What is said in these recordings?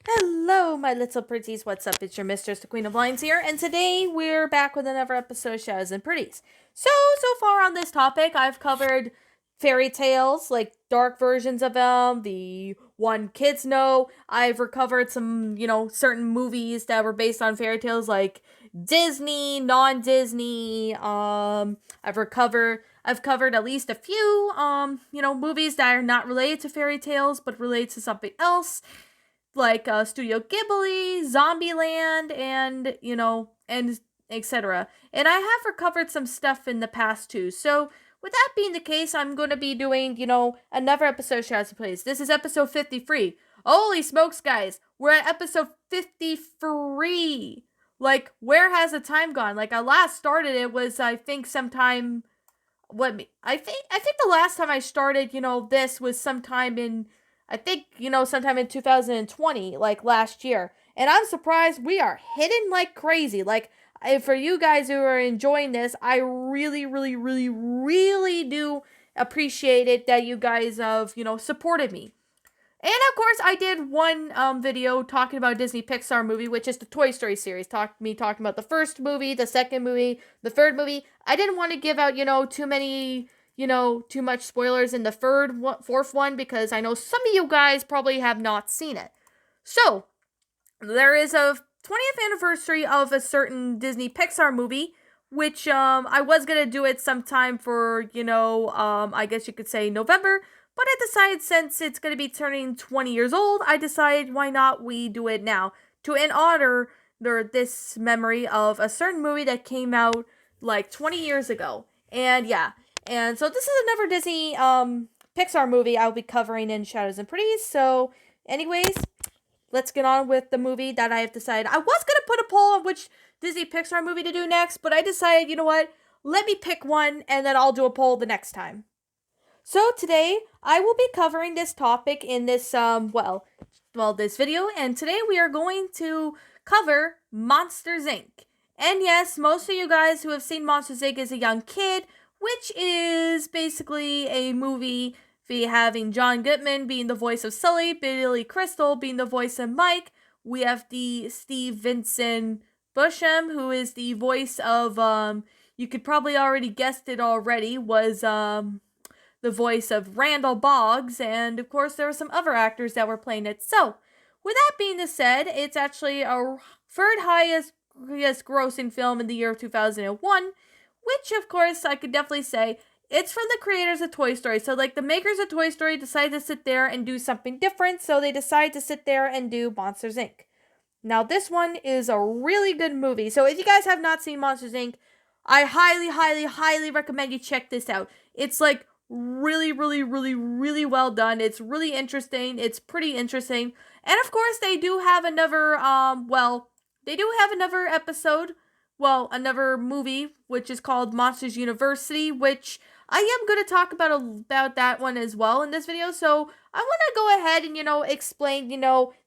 Hello, my little pretties. What's up? It's your mistress, the Queen of Lines here, and today we're back with another episode of Shadows and Pretties. So far on this topic, I've covered fairy tales, like dark versions of them, the one kids know. I've recovered some, certain movies that were based on fairy tales, like Disney, non-Disney. I've covered at least a few, movies that are not related to fairy tales, but related to something else like Studio Ghibli, Zombieland, and etc. And I have recovered some stuff in the past too. So with that being the case, I'm going to be doing, another episode of Shadows and Plays. This is episode 53. Holy smokes, guys. We're at episode 53. Like, where has the time gone? Like, I last started it was, I think, sometime I think the last time I started, this was sometime in sometime in 2020, like last year. And I'm surprised we are hitting like crazy. Like, for you guys who are enjoying this, I really, really, really, really do appreciate it that you guys have, supported me. And of course, I did one video talking about a Disney Pixar movie, which is the Toy Story series. Talking about the first movie, the second movie, the third movie. I didn't want to give out, too much spoilers in the fourth one because I know some of you guys probably have not seen it. So, there is a 20th anniversary of a certain Disney Pixar movie, which I was gonna do it sometime for I guess you could say November, but I decided since it's gonna be turning 20 years old, I decided why not we do it now to in honor this memory of a certain movie that came out like 20 years ago. And yeah, and so this is another Disney Pixar movie I'll be covering in Shadows and Pretties. So, anyways, let's get on with the movie that I have decided. I was gonna put a poll on which Disney Pixar movie to do next, but I decided, you know what? Let me pick one and then I'll do a poll the next time. So today I will be covering this topic in this this video, and today we are going to cover Monsters Inc. And yes, most of you guys who have seen Monsters Inc. as a young kid, which is basically a movie having John Goodman being the voice of Sully, Billy Crystal being the voice of Mike. We have the Steve Vincent Busham, who is the voice of you could probably already guessed it already, was the voice of Randall Boggs, and of course there were some other actors that were playing it. So, with that being said, it's actually a third highest grossing film in the year of 2001, which of course I could definitely say it's from the creators of Toy Story. So like the makers of Toy Story decided to sit there and do something different, so they decided to sit there and do Monsters Inc. Now this one is a really good movie. So if you guys have not seen Monsters Inc., I highly, highly, highly recommend you check this out. It's like really, really, really, really well done. It's really interesting. It's pretty interesting. And of course, they do have another, they do have another episode, another movie, which is called Monsters University, which I am going to talk about that one as well in this video. So I want to go ahead and, explain,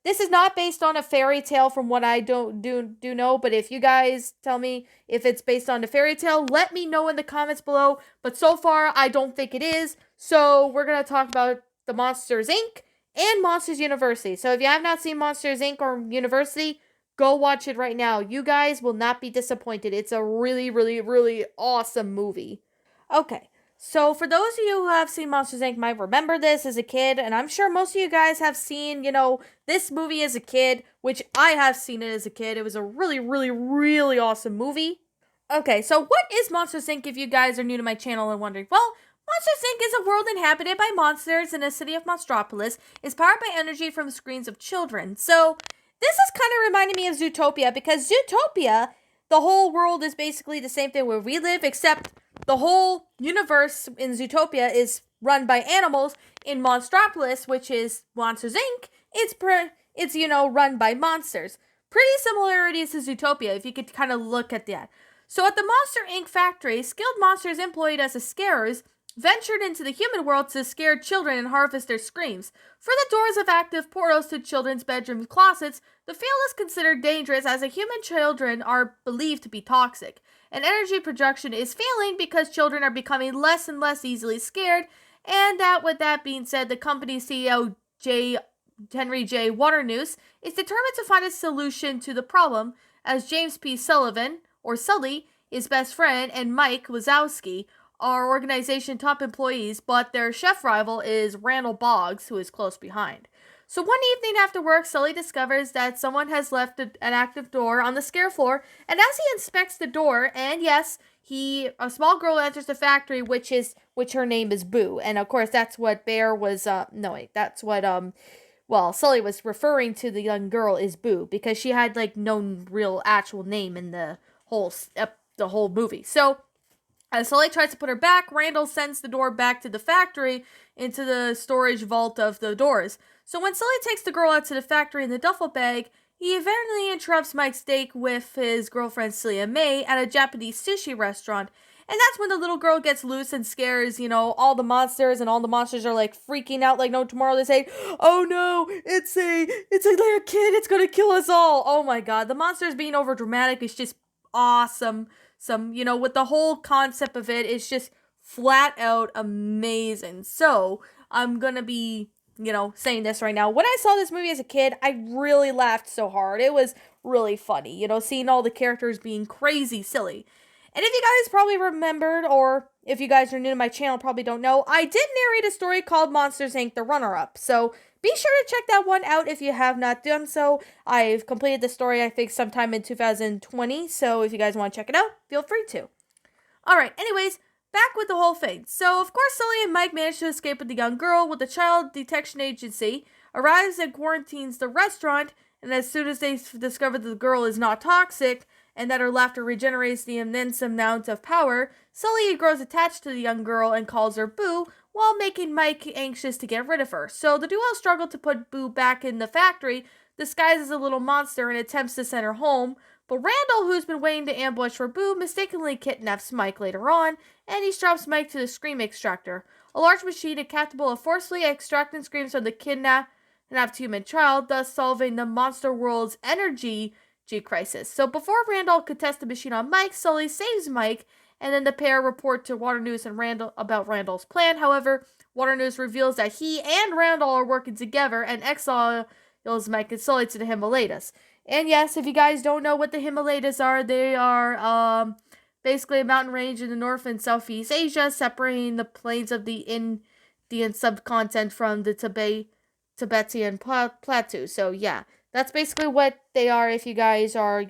this is not based on a fairy tale from what I do know, but if you guys tell me if it's based on a fairy tale, let me know in the comments below. But so far, I don't think it is. So we're going to talk about the Monsters Inc. and Monsters University. So if you have not seen Monsters Inc. or University, go watch it right now. You guys will not be disappointed. It's a really, really, really awesome movie. Okay. So, for those of you who have seen Monsters Inc. might remember this as a kid, and I'm sure most of you guys have seen, this movie as a kid, which I have seen it as a kid. It was a really, really, really awesome movie. Okay, so what is Monsters Inc. if you guys are new to my channel and wondering? Well, Monsters Inc. is a world inhabited by monsters in a city of Monstropolis. It's powered by energy from the screens of children. So, this is kind of reminding me of Zootopia, because Zootopia, the whole world is basically the same thing where we live, except the whole universe in Zootopia is run by animals. In Monstropolis, which is Monsters Inc., it's run by monsters. Pretty similarities to Zootopia, if you could kind of look at that. So at the Monster Inc. factory, skilled monsters employed as scarers ventured into the human world to scare children and harvest their screams. For the doors of active portals to children's bedroom closets, the field is considered dangerous as the human children are believed to be toxic. And energy production is failing because children are becoming less and less easily scared. And with that being said, the company's CEO, Henry J. Waternoose, is determined to find a solution to the problem, as James P. Sullivan, or Sully, his best friend, and Mike Wazowski are organization top employees, but their chef rival is Randall Boggs, who is close behind. So one evening after work, Sully discovers that someone has left an active door on the scare floor, and as he inspects the door, and yes, a small girl enters the factory, which her name is Boo, and of course that's what Bear was. No wait, that's what Sully was referring to the young girl is Boo because she had like no real actual name in the whole movie. So as Sully tries to put her back, Randall sends the door back to the factory into the storage vault of the doors. So when Sully takes the girl out to the factory in the duffel bag, he eventually interrupts Mike's date with his girlfriend Celia May at a Japanese sushi restaurant. And that's when the little girl gets loose and scares, all the monsters, and all the monsters are like freaking out like no tomorrow. They say, "Oh no, it's a little kid, it's gonna kill us all." Oh my god, the monsters being over dramatic is just awesome. With the whole concept of it, it's just flat out amazing. So, I'm gonna be, saying this right now. When I saw this movie as a kid, I really laughed so hard. It was really funny, seeing all the characters being crazy silly. And if you guys probably remembered, or if you guys are new to my channel, probably don't know, I did narrate a story called Monsters Inc. The Runner-Up. So be sure to check that one out if you have not done so. I've completed the story, I think, sometime in 2020. So if you guys want to check it out, feel free to. Alright, anyways, back with the whole thing. So, of course, Sully and Mike manage to escape with the young girl, with the child detection agency arrives and quarantines the restaurant, and as soon as they discover that the girl is not toxic, and that her laughter regenerates the immense amount of power, Sully grows attached to the young girl and calls her Boo, while making Mike anxious to get rid of her. So the duo struggle to put Boo back in the factory, disguised as a little monster, and attempts to send her home. But Randall, who's been waiting to ambush for Boo, mistakenly kidnaps Mike later on, and he straps Mike to the scream extractor, a large machine capable of forcefully extracting screams from the kidnapped human child, thus solving the monster world's energy crisis. So before Randall could test the machine on Mike, Sully saves Mike, and then the pair report to Waternoose and Randall about Randall's plan. However, Waternoose reveals that he and Randall are working together and exiles Mike and Sully to the Himalayas. And yes, if you guys don't know what the Himalayas are, they are basically a mountain range in the North and Southeast Asia, separating the plains of the Indian subcontinent from the Tibetan plateau. So yeah, that's basically what they are if you guys are,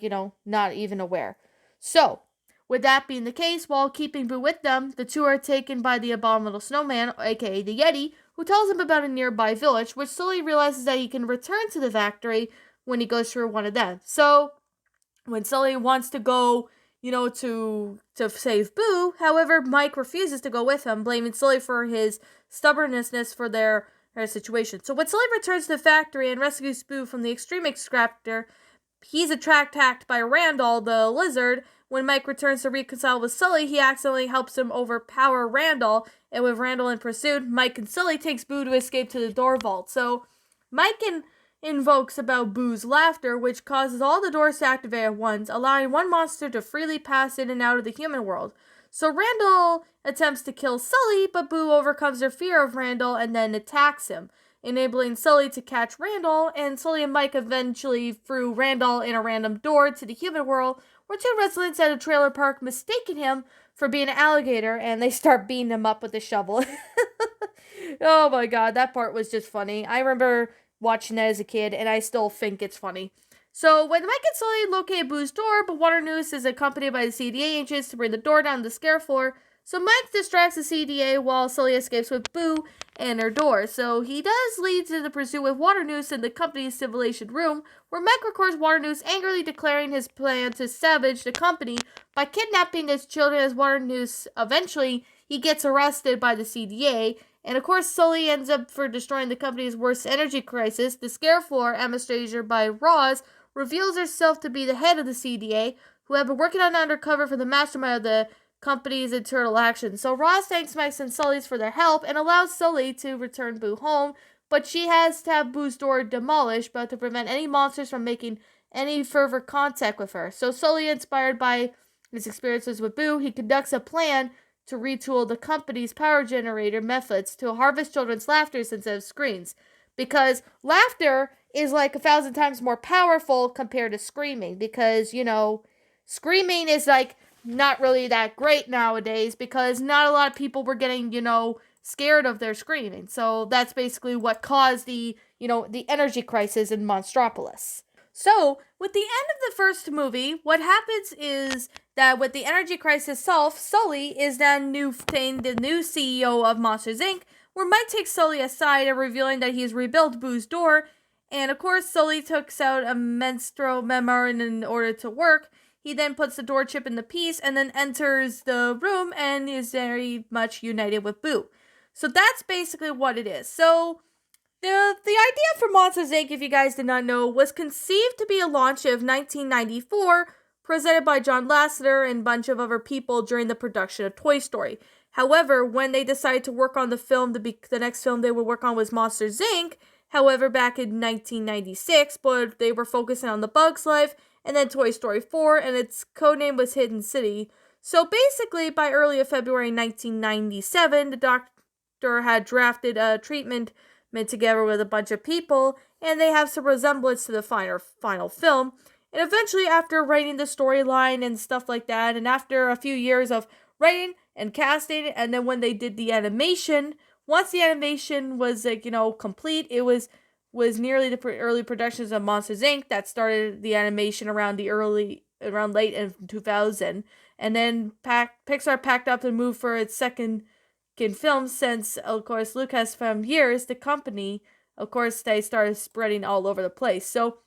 not even aware. So, with that being the case, while keeping Boo with them, the two are taken by the abominable snowman, aka the Yeti, who tells him about a nearby village, which Sully realizes that he can return to the factory when he goes through one of them. So, when Sully wants to go, to save Boo, however, Mike refuses to go with him, blaming Sully for his stubbornness for their situation. So when Sully returns to the factory and rescues Boo from the extreme extractor, he's attacked by Randall the lizard. When Mike returns to reconcile with Sully, he accidentally helps him overpower Randall, and with Randall in pursuit, Mike and Sully takes Boo to escape to the door vault. So Mike invokes about Boo's laughter, which causes all the doors to activate at once, allowing one monster to freely pass in and out of the human world. So Randall attempts to kill Sully, but Boo overcomes her fear of Randall and then attacks him, enabling Sully to catch Randall, and Sully and Mike eventually threw Randall in a random door to the human world, where two residents at a trailer park mistaken him for being an alligator, and they start beating him up with a shovel. Oh my god, that part was just funny. I remember watching that as a kid, and I still think it's funny. So, when Mike and Sully locate Boo's door, but Waternoose is accompanied by the CDA agents to bring the door down to the scare floor, so Mike distracts the CDA while Sully escapes with Boo and her door. So, he does lead to the pursuit with Waternoose in the company's simulation room, where Mike records Waternoose angrily declaring his plan to savage the company by kidnapping his children, as Waternoose eventually he gets arrested by the CDA. And of course, Sully ends up for destroying the company's worst energy crisis. The scare floor, administrated by Roz, reveals herself to be the head of the CDA, who have been working on undercover for the mastermind of the company's internal actions. So Roz thanks Mike and Sully's for their help and allows Sully to return Boo home, but she has to have Boo's door demolished, but to prevent any monsters from making any further contact with her. So Sully, inspired by his experiences with Boo, he conducts a plan to retool the company's power generator methods to harvest children's laughter instead of screens. because laughter is like 1,000 times more powerful compared to screaming, because, screaming is like not really that great nowadays because not a lot of people were getting, scared of their screaming. So that's basically what caused the energy crisis in Monstropolis. So, with the end of the first movie, what happens is that with the energy crisis solved, Sully is then the new CEO of Monsters Inc., where Mike takes Sully aside and revealing that he's rebuilt Boo's door. And of course, Sully takes out a menstrual memo in order to work. He then puts the door chip in the piece and then enters the room and is very much united with Boo. So that's basically what it is. So the idea for Monsters Inc., if you guys did not know, was conceived to be a launch of 1994, presented by John Lasseter and a bunch of other people during the production of Toy Story. However, when they decided to work on the film, the next film they would work on was Monsters Inc., however, back in 1996, but they were focusing on The Bug's Life, and then Toy Story 4, and its codename was Hidden City. So basically, by early February 1997, the doctor had drafted a treatment together with a bunch of people, and they have some resemblance to the final film. And eventually, after writing the storyline and stuff like that, and after a few years of writing and casting, and then when they did the animation, once the animation was complete, it was nearly the early productions of Monsters Inc. that started the animation around late in 2000, and then Pixar packed up and moved for its second film, since of course Lucasfilm years the company, of course they started spreading all over the place. So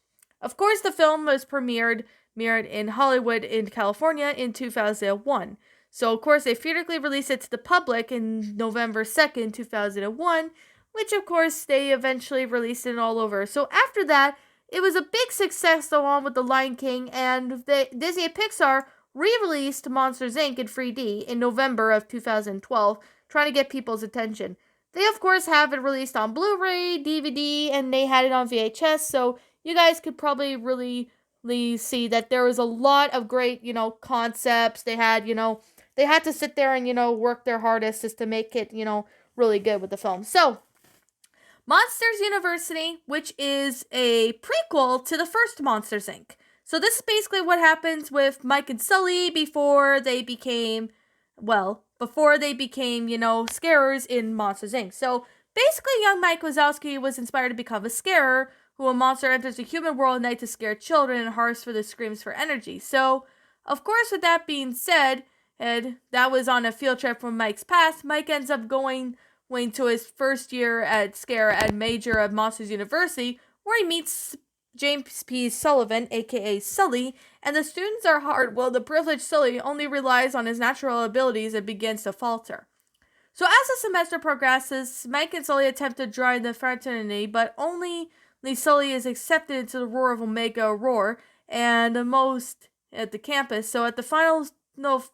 of course the film was premiered in Hollywood in California in 2001. So of course they theatrically released it to the public in November 2nd, 2001, which of course they eventually released it all over. So after that, it was a big success along with The Lion King, and Disney and Pixar re-released Monsters Inc. in 3D in November of 2012, trying to get people's attention. They, of course, have it released on Blu-ray, DVD, and they had it on VHS, so you guys could probably really see that there was a lot of great, concepts. They had to sit there and, work their hardest just to make it, really good with the film. So, Monsters University, which is a prequel to the first Monsters Inc. So this is basically what happens with Mike and Sully before they became, scarers in Monsters Inc. So basically, young Mike Wazowski was inspired to become a scarer, who a monster enters the human world at night to scare children and harvest for the screams for energy. So, of course, with that being said, and that was on a field trip from Mike's past, Mike ends up going to his first year at Scare at Major of Monsters University, where he meets James P. Sullivan, aka Sully, and the students are hard while the privileged Sully only relies on his natural abilities and begins to falter. So as the semester progresses, Mike and Sully attempt to join the fraternity, but only Sully is accepted into the Roar of Omega Roar and the most at the campus. So at the final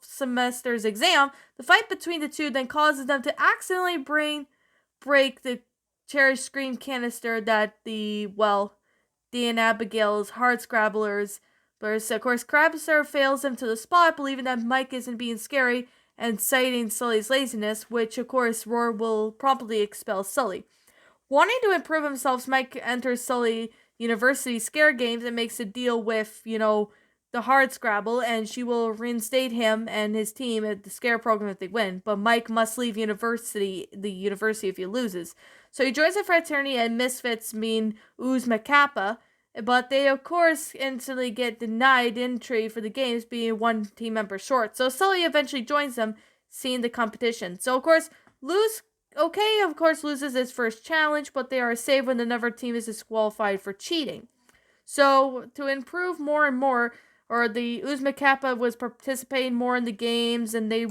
semester's exam, the fight between the two then causes them to accidentally break the cherished screen canister that Dean Abigail's hard scrabblers. But of course, Crabster fails them to the spot, believing that Mike isn't being scary and citing Sully's laziness, which of course Roar will promptly expel Sully. Wanting to improve himself, Mike enters Sully University scare games and makes a deal with, the hard scrabble, and she will reinstate him and his team at the scare program if they win. But Mike must leave the university if he loses. So he joins the fraternity, and misfits mean Uzma Kappa, but they of course instantly get denied entry for the games, being one team member short. So Sully eventually joins them, seeing the competition. So of course loses his first challenge, but they are saved when another team is disqualified for cheating. So to improve more and more, or the Uzma Kappa was participating more in the games, and they,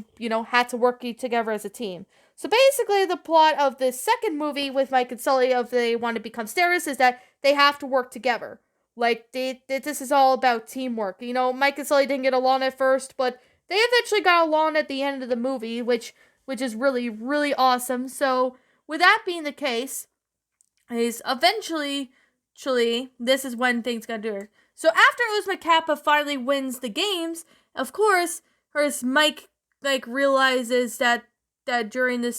had to work together as a team. So basically, the plot of the second movie with Mike and Sully, if they want to become stars, is that they have to work together. This is all about teamwork. Mike and Sully didn't get along at first, but they eventually got along at the end of the movie, which is really, really awesome. So, with that being the case, is eventually, this is when things got do. So after Uzma Kappa finally wins the games, of course, Mike realizes that during the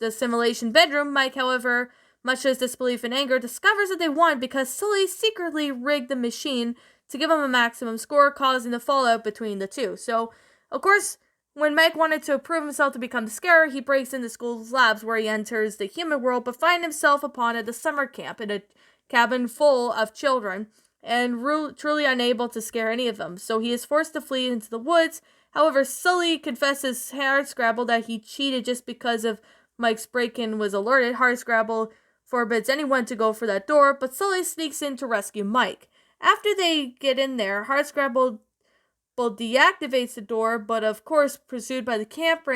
simulation bedroom, Mike, however, much to his disbelief and anger, discovers that they won because Sully secretly rigged the machine to give him a maximum score, causing the fallout between the two. So, of course, when Mike wanted to prove himself to become the Scarer, he breaks into school's labs where he enters the human world, but finds himself upon at the summer camp in a cabin full of children and truly unable to scare any of them. So he is forced to flee into the woods. However, Sully confesses Hardscrabble that he cheated just because of Mike's break-in was alerted. Hardscrabble forbids anyone to go for that door, but Sully sneaks in to rescue Mike. After they get in there, Hardscrabble deactivates the door, but of course, pursued by the camp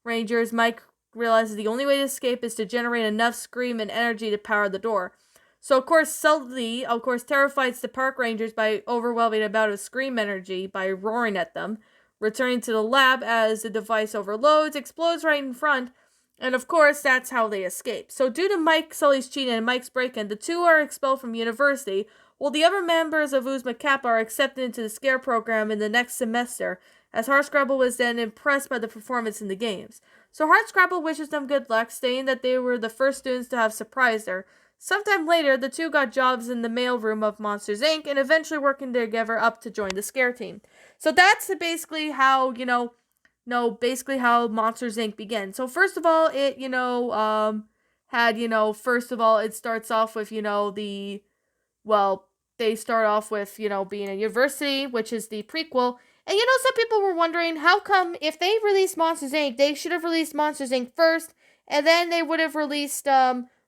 rangers, Mike realizes the only way to escape is to generate enough scream and energy to power the door. So, of course, Sully, terrifies the park rangers by overwhelming a amount of scream energy by roaring at them, returning to the lab as the device overloads, explodes right in front, and of course, that's how they escape. So, due to Sully's cheating and Mike's break-in, the two are expelled from university, while the other members of Uzma Kappa are accepted into the Scare program in the next semester, as Hardscrabble was then impressed by the performance in the games. So Hardscrabble wishes them good luck, stating that they were the first students to have surprised her. Sometime later, the two got jobs in the mailroom of Monsters, Inc., and eventually working together up to join the Scare team. So that's basically how, basically how Monsters, Inc. began. So first of all, it, it starts off with, they start off with, being in university, which is the prequel. And, some people were wondering, how come if they released Monsters, Inc., they should have released Monsters, Inc. first, and then they would have released,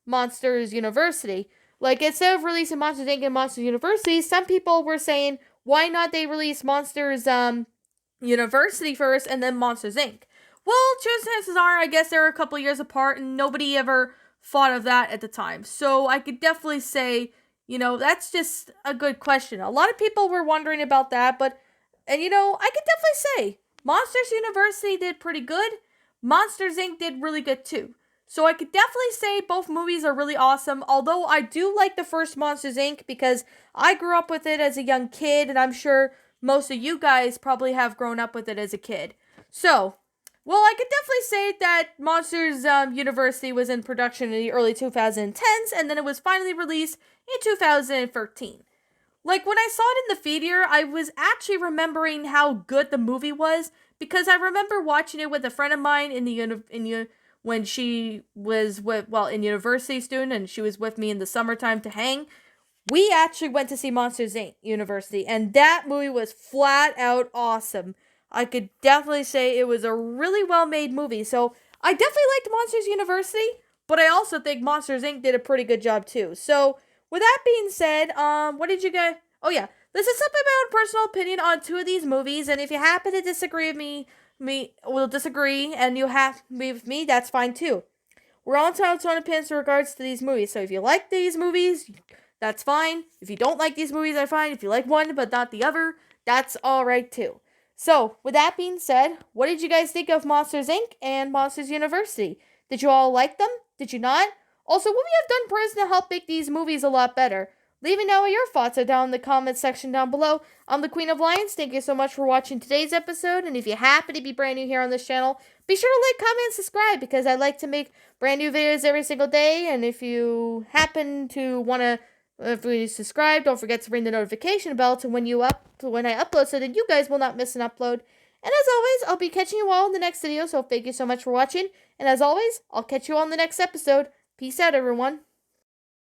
Monsters University. Like, instead of releasing Monsters, Inc. and Monsters University, some people were saying, why not they release Monsters, University first, and then Monsters, Inc.? Well, chances are, I guess they're a couple years apart, and nobody ever thought of that at the time. So, I could definitely say, that's just a good question. A lot of people were wondering about that, but, and I could definitely say, Monsters University did pretty good. Monsters, Inc. did really good, too. So I could definitely say both movies are really awesome, although I do like the first Monsters, Inc. because I grew up with it as a young kid, and I'm sure most of you guys probably have grown up with it as a kid. So, well, I could definitely say that Monsters University was in production in the early 2010s, and then it was finally released in 2013. Like, when I saw it in the theater, I was actually remembering how good the movie was, because I remember watching it with a friend of mine when she was in university student, and she was with me in the summertime to hang. We actually went to see Monsters, Inc. University, and that movie was flat out awesome. I could definitely say it was a really well-made movie. So I definitely liked Monsters University, but I also think Monsters, Inc. did a pretty good job too. So with that being said, what did you guys... Oh yeah, this is something about my personal opinion on two of these movies, and if you happen to disagree with me will disagree, and you have me with me, that's fine too. We're all entitled to own opinions in regards to these movies, so if you like these movies, that's fine. If you don't like these movies, that's fine. If you like one but not the other, that's alright too. So, with that being said, what did you guys think of Monsters, Inc. and Monsters University? Did you all like them? Did you not? Also, what would you have done personally to help make these movies a lot better? Leave me know what your thoughts are down in the comments section down below. I'm the Queen of Lions. Thank you so much for watching today's episode. And if you happen to be brand new here on this channel, be sure to like, comment, and subscribe, because I like to make brand new videos every single day. And if you happen to want to, if you subscribe, don't forget to ring the notification bell to when I upload, so that you guys will not miss an upload. And as always, I'll be catching you all in the next video. So thank you so much for watching. And as always, I'll catch you all in the next episode. Peace out, everyone.